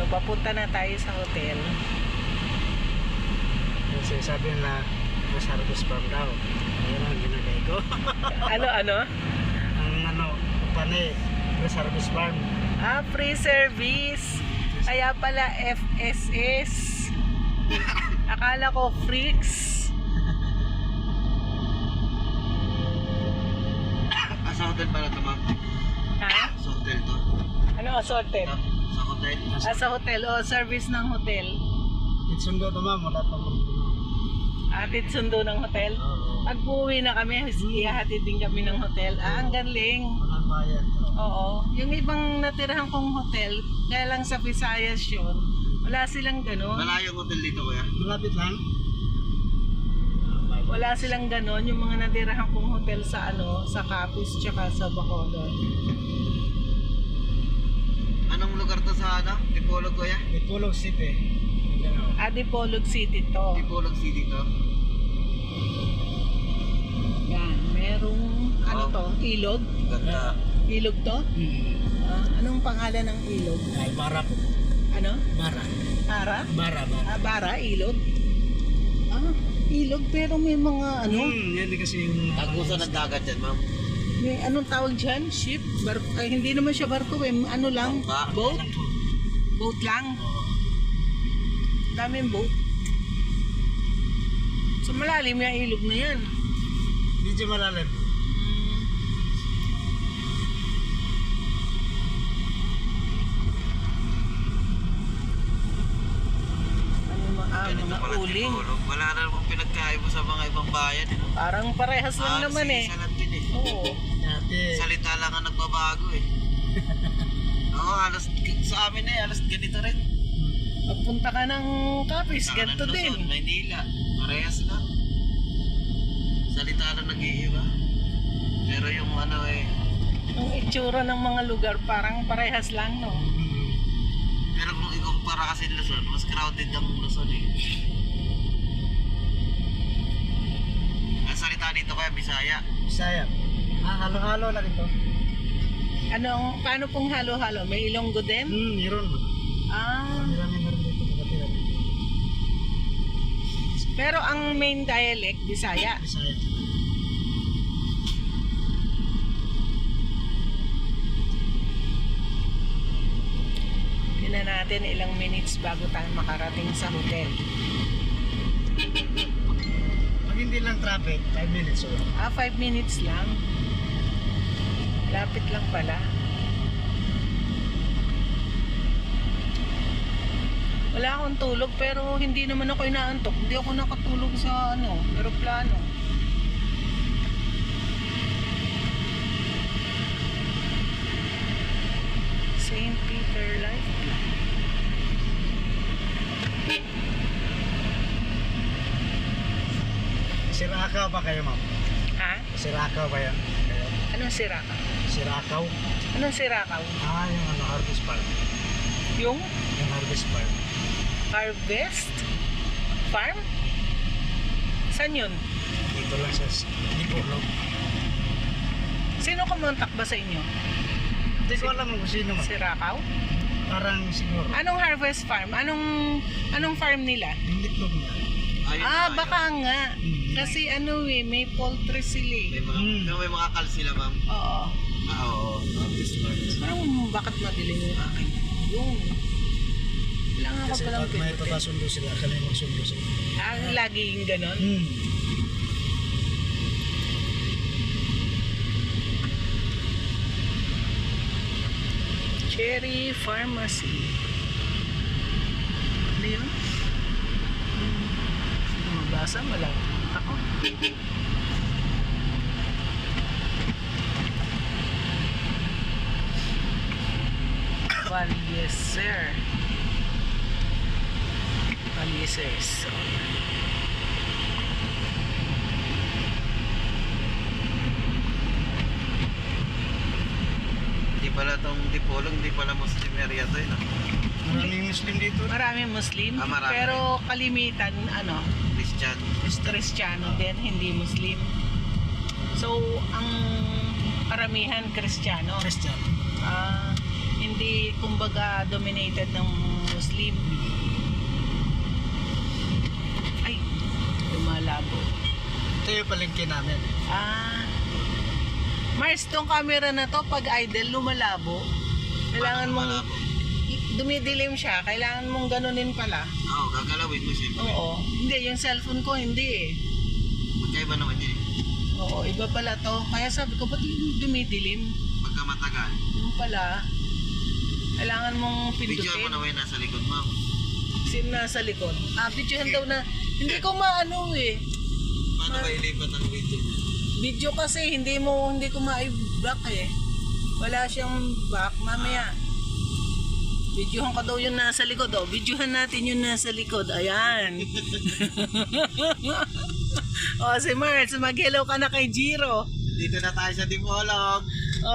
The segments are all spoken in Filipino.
papunta na tayo sa hotel. Kasi sabi na Tres Harvest Farm daw. Ayun ang ginagay ko. Ano? Ang pani, Tres Harvest Farm. Ah, free service. Kaya pala FSS. Akala ko freaks. Sa hotel pala ito, ma'am. Ha? Sa hotel to. Ano, assorted? Sa hotel. Sa hotel, o service ng hotel. Itsundo to ma'am, wala tong Atid sundo ng hotel. Pag uuwi na kami, ihahatid din kami ng hotel. Ah, ang galing. walang bayad to. Oo. Yung ibang natirahan kong hotel, kaya lang sa Visayas yun, wala silang ganon. Malayong hotel dito, kuya. Malapit lang. Wala silang ganon. Yung mga natirahan kong hotel sa sa Capiz tsaka sa Bacolod. Anong lugar to sa Dipolog, kuya? Itulog City. Mindanao. Dipolog City to. Dipolog City to. Yan. Merong, to? Ilog? Ganda. Ilog to? Anong pangalan ng ilog? Ay, Bara po. Ano? Bara. Bara? Bara. Bara, ilog? Ilog pero may mga Yan din kasi yung Tagusan ng dagat dyan, ma'am. may anong tawag dyan? Ship? Barko? Ay, hindi naman siya barko eh. Ano lang? Bangka. Boat? Boat lang? Daming boat. So malalim yung ilog na yan. medyo malalim. Ganito Mga pala uling. Dipolog. Wala na namang pinagkaiba sa mga ibang bayan. Parang parehas lang naman eh. Salat din eh. Oo. Dati. Salita lang ang nagbabago eh. Oo, halos sa amin eh, halos ganito rin. Pagpunta ka ng Capiz, Saka ganito ng din. Luzon, Maynila, parehas lang. Salita lang nag-iiba. Pero yung Yung itsura ng mga lugar parang parehas lang, no? pero kung ikumpara kasi Luzon, mas crowded ang Luzon eh. Ang salita dito kaya Bisaya. Bisaya. Halo-halo lang ito. Paano pong halo-halo? May Ilonggo din? Meron. Marami meron dito nakatira. Pero ang main dialect, Bisaya. Bisaya. Tingnan natin ilang minutes bago tayo makarating sa hotel. Pag hindi lang traffic, 5 minutes. So, 5 minutes lang. Lapit lang pala. Wala akong tulog pero hindi naman ako inaantok. Hindi ako nakatulog sa eroplano. St. Peter Life Club. Sirakaw ba kayo, ma'am? Ha? Sirakaw ba yan? Kayo? Anong Sirakaw? Sirakaw? Anong Sirakaw? Yung Harvest Farm. Yung Yung Harvest Farm. Harvest Farm? Saan yun? Dito lang sa Dipolog. Sino kumontak ba sa inyo? Hindi ko alam kung sino, ma'am. Sirakaw? Parang siguro. Anong Harvest Farm? Anong farm nila? Yung litlog niya. Ayun na, Baka nga. Mm. Kasi may poultry sila May eh. mga, may mga kal sila, ma'am. Oo. Oo, Harvest Farm. Parang bakit madilim yung akin? Yung. Kailangan ko Kasi palang pag may pindutin. papasundo sila, kami magsundo sila. Laging ganon? Cherry Pharmacy. Ano yun? Mabasa malang ako. Valiezer. Valiezers. Hindi pala tong Dipolog, hindi pala Muslim area to eh. No? Maraming Muslim dito. Maraming Muslim, Marami. pero kalimitan Christian. Kristiyano din, hindi Muslim. So, ang karamihan Kristiyano. Christian. Hindi kumbaga dominated ng sleepy. Ay, lumalabo. Ito yung palengke namin. Mars, tong camera na to, pag idle, lumalabo. Kailangan mong, dumidilim siya, kailangan mong ganunin pala. Oo, gagalawin mo siyempre. Oo. Hindi, yung cellphone ko, hindi eh. Magkaiba naman yun. Oo, iba pala to. Kaya sabi ko, ba't yung dumidilim? Pagka matagal. Yung pala, kailangan mong Videoan mo pindutin. na yung nasa likod mo. Sin nasa likod. Videohan daw na, hindi ko maano eh. Paano ba ilipat ang video niya? Video kasi, hindi ko ma-back eh. Wala siyang back. Mamaya, videohan ko daw yung nasa likod. Oh, videohan natin yung nasa likod. Ayan. Si Mars, mag-hello ka na kay Jiro. Dito na tayo sa Dipolog.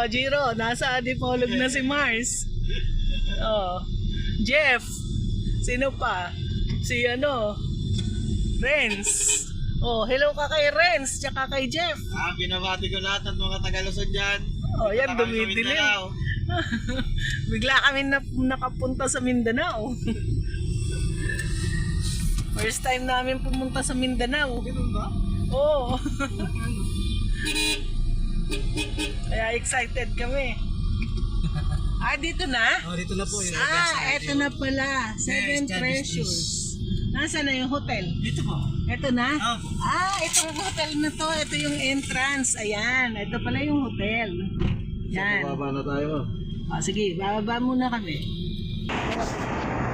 Jiro, nasa Dipolog na si Mars. Jeff. Sino pa? Si Renz. Hello ka kay Renz, tsaka kay Jeff. Binabati ko lahat ng mga Tagaluson dyan. Yan, Punta kami sa dumidilim. Mindanao. Bigla kami nakapunta sa Mindanao. First time namin pumunta sa Mindanao. Ganun ba? Oo. Kaya excited kami. Dito na? Dito na po yun. Eto na pala. Seven Precious. Nasaan na yung hotel? Dito po. Ito na? Opo. Itong hotel na to. Ito yung entrance. Ayan. Ito pala yung hotel. Yan. Bababa na tayo. Sige, bababa muna kami.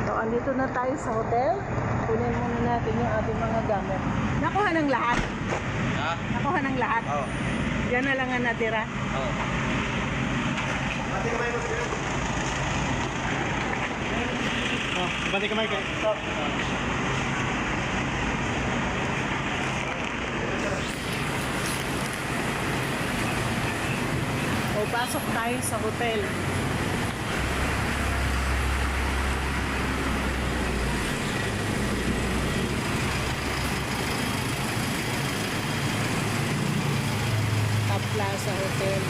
So, andito na tayo sa hotel. Kunin muna natin yung ating mga gamit. Nakuha ng lahat. Nakuha ng lahat. Oo. Yan na lang ang natira. Oo. Bati kamay mo sila. Bati kamay kayo. Pasok tayo sa hotel. Top Plaza Hotel.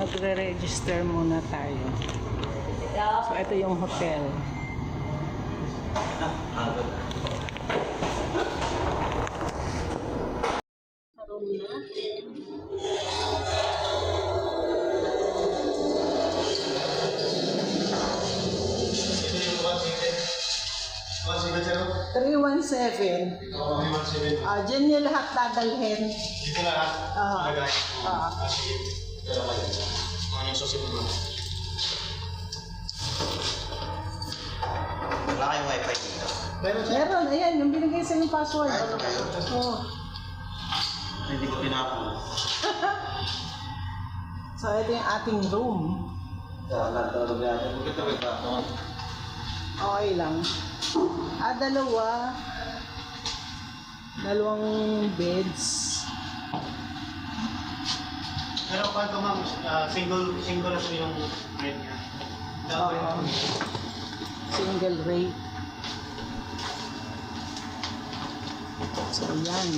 Magre-register muna tayo. So, ito yung hotel. Room na. $317. Dyan yung lahat dadalhin. Dito lahat. Lagay. Sige. Ito lang kayo. Anong susunod mo? Wala kayong wifi dito. Meron, ayan, yung binigay sa yung password. Hindi ko pinapo. So, ito yung ating room. Natulog natin. Magkatawid ba? Okay lang. Dalawang beds. Pero kung ma'am, single na siya yung rate niya. Single rate. So, yan.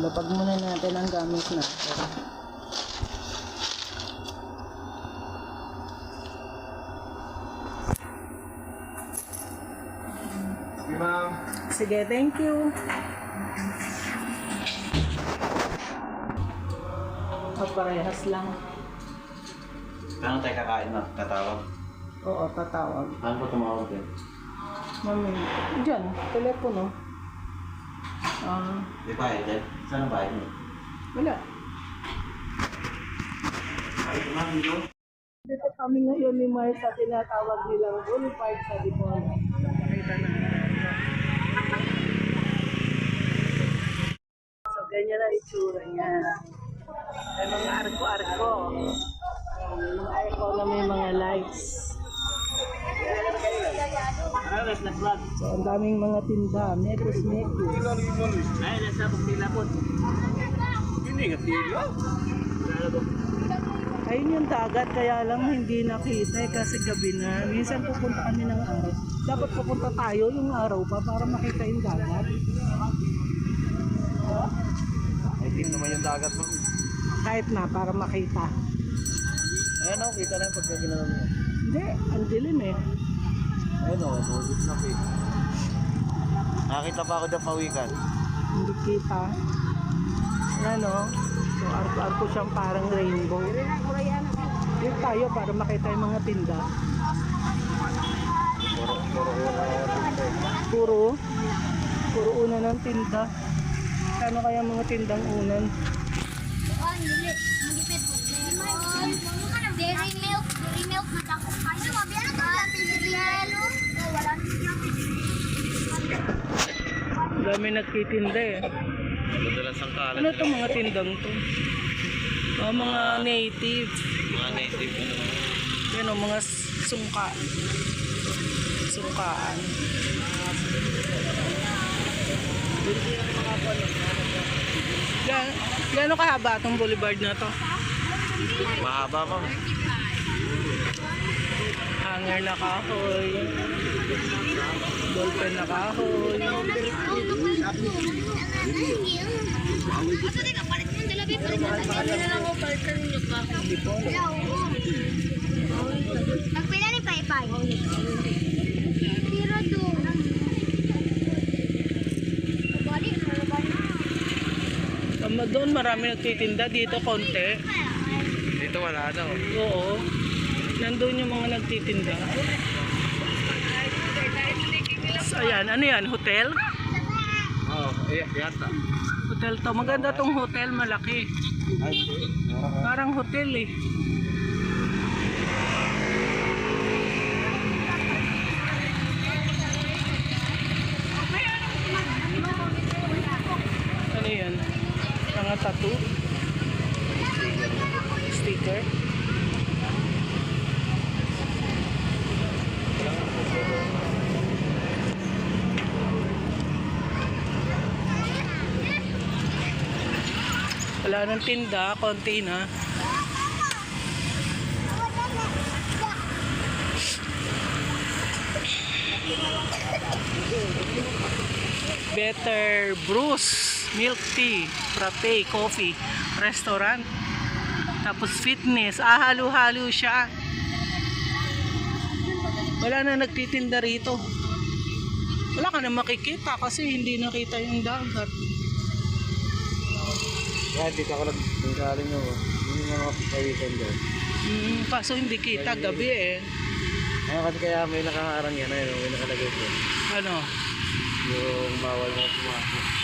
Lapag muna natin ang gamit natin. Sige ma'am. Sige, thank you. Parehas lang. Paano tayo kakain na? Tatawag? Oo, tatawag. Paano po tumawag din? Mami, dyan, telepono. Di ba dyan? Saan ang bahay niyo? Wala. Ay, ma'am, dito? Dito kami ngayon ni Mars sa tinatawag nilang Boulevard sa Dipolog. Nakakita na. So, ganyan na itsura niya. May mga arko-arko. May mga arko na may mga lights. So, ang daming mga tinda. Mekus. Ayun yung dagat, kaya lang hindi nakita kasi gabi na. Minsan pupunta kami ng araw. Dapat pupunta tayo yung araw pa para makita yung dagat. Ay, tip naman yung dagat mo. Kahit na, para makita. Ayan o, kita na yung pagka ginawa mo. Hindi, ang dilim eh. Ayan o, bugit na fit. Nakakita pa ako dyan pawikan. Hindi kita. Ano? So, arko-arko siyang parang rainbow. Dito tayo para makita yung mga tinda. Puro Puro una ng tinda. Ano kaya mga tindang unan? Dairy milk na dako. Ano ba? Biyan ito sa cereal. Wala na siya. Ang dami nagtitinda eh. madalas ang kalat. Ano itong mga tindang to? Mga native. Mga native ano. Yan o, mga sungkaan. Gano'n kahaba itong boulevard na to? Mahaba pa. Hanger na kahoy. Ballpen na kahoy. Hindi po. Nagpila ni Paypay. Tira doon. Doon marami nagtitinda. Dito konti. Dito wala na. Oo. Nandun yung mga nagtitinda. So, ayan. Ano yan? Hotel? Oo, yata. Hotel to. Maganda tong hotel. Malaki. Ay, Parang hotel eh. Ano yan? Mga tattoo? Sticker? Wala nang tinda, konti na. Better Brews, milk tea, frappe, coffee, restaurant, tapos fitness, halo-halo siya. Wala na nagtitinda rito. Wala ka na makikita kasi hindi nakita yung dagat. kaya dito ako naggaling nyo. Yung mga pawikan doon. Kaso hindi kita gabi eh. Ano kasi kaya may nakaharang yan. Ayun, may nakalagay ko. Ano? Yung bawal mo pumasok.